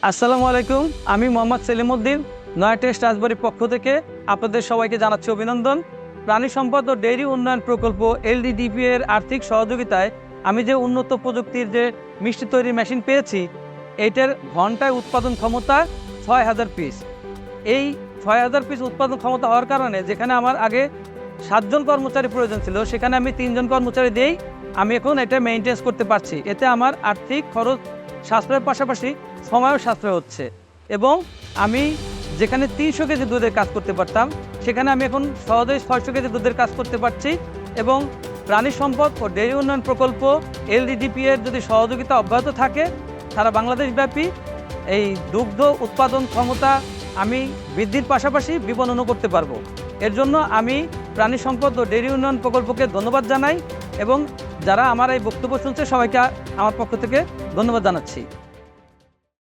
আসসালামু আলাইকুম। আমি মোহাম্মদ সেলিমউদ্দিন নয়া টেস্ট রাজবাড়ির পক্ষ থেকে আপনাদের সবাইকে জানাচ্ছি অভিনন্দন। প্রাণী সম্পদ ও ডেইরি উন্নয়ন প্রকল্প এলডিডিপি এর আর্থিক সহযোগিতায় আমি যে উন্নত প্রযুক্তির যে মিষ্টি তৈরির মেশিন পেয়েছি, এইটার ঘন্টায় উৎপাদন ক্ষমতা ৬,০০০ পিস। এই ৬,০০০ পিস উৎপাদন ক্ষমতা হওয়ার কারণে যেখানে আমার আগে ৭ জন কর্মচারী প্রয়োজন ছিল, সেখানে আমি ৩ জন কর্মচারী দিয়েই আমি এখন এটা মেনটেন্স করতে পারছি। এতে আমার আর্থিক খরচ সাশ্রয়ের পাশাপাশি সময়ও সাশ্রয় হচ্ছে এবং আমি যেখানে ৩০০ কেজি দুধের কাজ করতে পারতাম, সেখানে আমি এখন সহজেই ৬০০ কেজি দুধের কাজ করতে পারছি। এবং প্রাণী সম্পদ ও ডেইরি উন্নয়ন প্রকল্প এলডিডিপি এর যদি সহযোগিতা অব্যাহত থাকে, সারা বাংলাদেশব্যাপী এই দুগ্ধ উৎপাদন ক্ষমতা আমি বৃদ্ধির পাশাপাশি বিপণনও করতে পারবো। এর জন্য আমি প্রাণী সম্পদ ও ডেইরি উন্নয়ন প্রকল্পকে ধন্যবাদ জানাই এবং যারা আমার এই বক্তব্য শুনছে সবাইকে আমার পক্ষ থেকে ধন্যবাদ জানাচ্ছি।